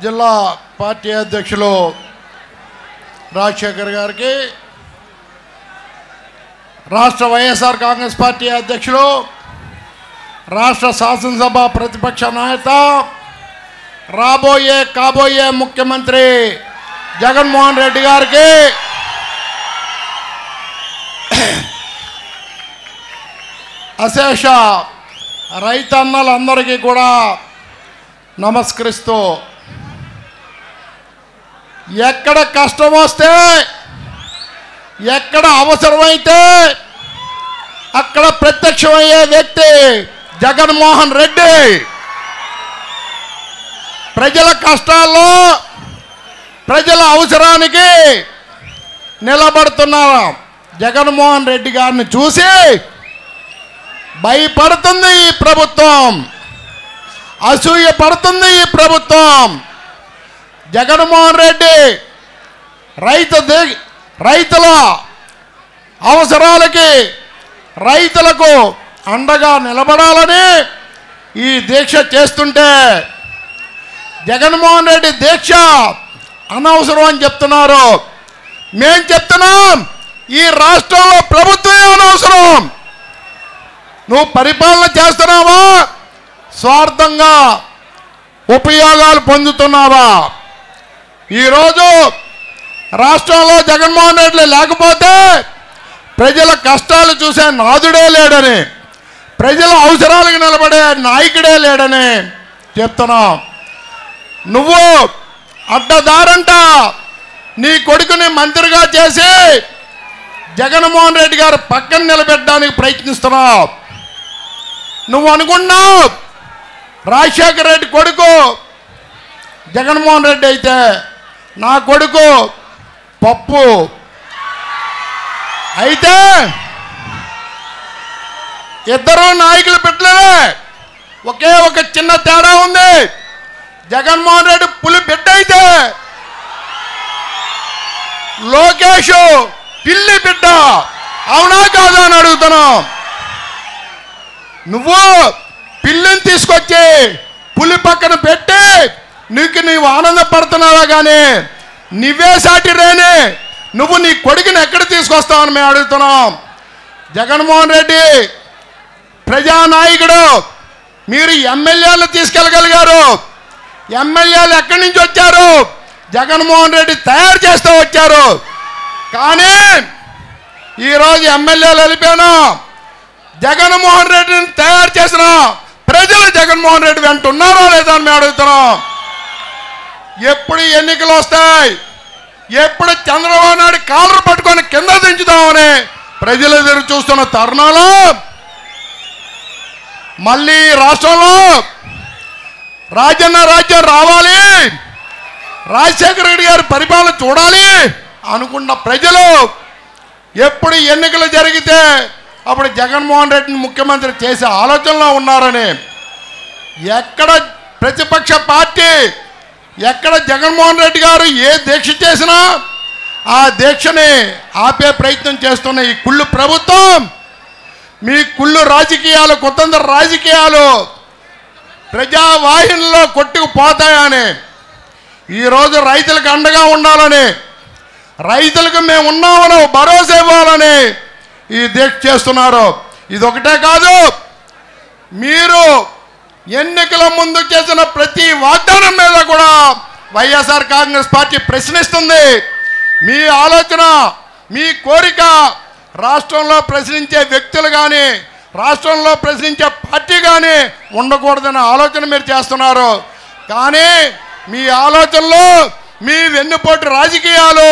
జిల్లా పార్టీ అధ్యక్షులు రాజశేఖర్ గారికి, రాష్ట్ర వైఎస్ఆర్ కాంగ్రెస్ పార్టీ అధ్యక్షులు, రాష్ట్ర శాసనసభ ప్రతిపక్ష నాయక, కాబోయే ముఖ్యమంత్రి జగన్మోహన్ రెడ్డి గారికి, అశేష రైతన్నలందరికీ కూడా నమస్కరిస్తూ, ఎక్కడ కష్టం వస్తే, ఎక్కడ అవసరమైతే అక్కడ ప్రత్యక్షమయ్యే వ్యక్తి జగన్మోహన్ రెడ్డి. ప్రజల కష్టాల్లో, ప్రజల అవసరానికి నిలబడుతున్న జగన్మోహన్ రెడ్డి గారిని చూసి భయపడుతుంది ఈ ప్రభుత్వం, అసూయ పడుతుంది ఈ ప్రభుత్వం. జగన్మోహన్ రెడ్డి రైతుల అవసరాలకి, రైతులకు అండగా నిలబడాలని ఈ దీక్ష చేస్తుంటే, జగన్మోహన్ రెడ్డి దీక్ష అనవసరం అని చెప్తున్నారు. మేం చెప్తున్నాం, ఈ రాష్ట్రంలో ప్రభుత్వమే అనవసరం. నువ్వు పరిపాలన చేస్తున్నావా, స్వార్థంగా ఉపయోగాలు పొందుతున్నావా? ఈరోజు రాష్ట్రంలో జగన్మోహన్ రెడ్డి లేకపోతే ప్రజల కష్టాలు చూసే నాదుడే లేడని, ప్రజల అవసరాలకు నిలబడే నాయకుడే లేడని చెప్తున్నాం. నువ్వు అడ్డదారంట నీ కొడుకుని మంత్రిగా చేసి జగన్మోహన్ రెడ్డి గారు పక్కన నిలబెట్టడానికి ప్రయత్నిస్తున్నావు. నువ్వు అనుకున్నావు రాజశేఖర రెడ్డి కొడుకు జగన్మోహన్ రెడ్డి అయితే నా కొడుకు పప్పు అయితే, ఇద్దరు నాయకులు పెట్టలేదే, ఒకే ఒక చిన్న తేడా ఉంది. జగన్మోహన్ రెడ్డి పులి బిడ్డ అయితే లోకేష్ పిల్లి బిడ్డ. అవునా కాదా అని అడుగుతున్నాం. నువ్వు పిల్లిని తీసుకొచ్చి పులి పక్కన పెట్టి నీవు ఆనందపడుతున్నావా, కానీ నువ్వే సాటి రేని నువ్వు నీ కొడుకుని ఎక్కడ తీసుకొస్తావని మేము అడుగుతున్నాం. జగన్మోహన్ రెడ్డి ప్రజానాయకుడు, మీరు ఎమ్మెల్యేలు తీసుకెళ్ళగలిగారు. ఎమ్మెల్యేలు ఎక్కడి నుంచి వచ్చారు? జగన్మోహన్ రెడ్డి తయారు చేస్తూ వచ్చారు. కానీ ఈరోజు ఎమ్మెల్యేలు వెళ్ళిపోయినా జగన్మోహన్ రెడ్డిని తయారు చేసిన ప్రజలు జగన్మోహన్ రెడ్డి వెంట ఉన్నారో లేదా అని మేము అడుగుతున్నాం. ఎప్పుడు ఎన్నికలు వస్తాయి, ఎప్పుడు చంద్రబాబు నాయుడు కాలర్ పట్టుకొని కింద దించుదామని ప్రజలు ఎదురు చూస్తున్న తరుణంలో మళ్ళీ రాష్ట్రంలో రాజన్న రాజ్యం రావాలి, రాజశేఖర రెడ్డి గారి పరిపాలన చూడాలి అనుకున్న ప్రజలు ఎప్పుడు ఎన్నికలు జరిగితే అప్పుడు జగన్మోహన్ రెడ్డిని ముఖ్యమంత్రి చేసే ఆలోచనలో ఉన్నారని, ఎక్కడ ప్రతిపక్ష పార్టీ, ఎక్కడ జగన్మోహన్ రెడ్డి గారు ఏ దీక్ష చేసినా ఆ దీక్షని ఆపే ప్రయత్నం చేస్తున్న ఈ కుళ్ళు ప్రభుత్వం, మీ కుళ్ళు రాజకీయాలు, కుతంత్ర రాజకీయాలు ప్రజావాహినిలో కొట్టుకుపోతాయని, ఈరోజు రైతులకు అండగా ఉండాలని, రైతులకు మేము ఉన్నామని భరోసా ఇవ్వాలని ఈ దీక్ష చేస్తున్నారు. ఇదొకటే కాదు, మీరు ఎన్నికల ముందు చేసిన ప్రతి వాగ్దానం మీద కూడా వైఎస్ఆర్ కాంగ్రెస్ పార్టీ ప్రశ్నిస్తుంది. మీ ఆలోచన, మీ కోరిక రాష్ట్రంలో ప్రశ్నించే వ్యక్తులు కానీ, రాష్ట్రంలో ప్రశ్నించే పార్టీ కానీ ఉండకూడదనే ఆలోచన మీరు చేస్తున్నారు. కానీ మీ ఆలోచనలో మీ వెన్నుపోటు రాజకీయాలు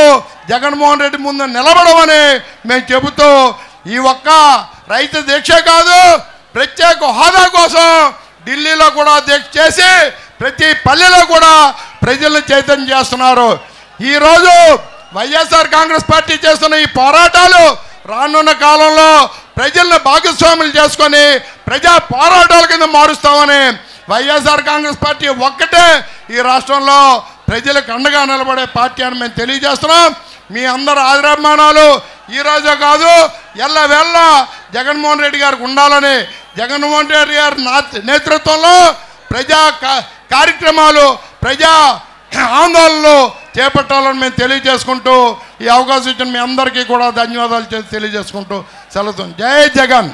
జగన్మోహన్ రెడ్డి ముందు నిలబడమని మేము చెబుతూ, ఈ ఒక్క రైతు దీక్ష కాదు, ప్రత్యేక హోదా కోసం ఢిల్లీలో కూడా దీక్ష చేసి ప్రతి పల్లెలో కూడా ప్రజలను చైతన్యం చేస్తున్నారు. ఈరోజు వైఎస్ఆర్ కాంగ్రెస్ పార్టీ చేస్తున్న ఈ పోరాటాలు రానున్న కాలంలో ప్రజలను భాగస్వాములు చేసుకొని ప్రజా పోరాటాల కింద మారుస్తామని వైఎస్ఆర్ కాంగ్రెస్ పార్టీ ఒక్కటే ఈ రాష్ట్రంలో ప్రజలకు అండగా నిలబడే పార్టీ అని మేము తెలియజేస్తున్నాం. మీ అందరి ఆదరాభిమానాలు ఈరోజే కాదు, ఎల్లవేళ జగన్మోహన్ రెడ్డి గారికి ఉండాలని, జగన్మోహన్ రెడ్డి గారి నేతృత్వంలో ప్రజా కార్యక్రమాలు, ప్రజా ఆందోళనలు చేపట్టాలని మేము తెలియజేసుకుంటూ ఈ అవకాశం ఇచ్చిన మీ అందరికీ కూడా ధన్యవాదాలు తెలియజేసుకుంటూ సెలవు. జై జగన్.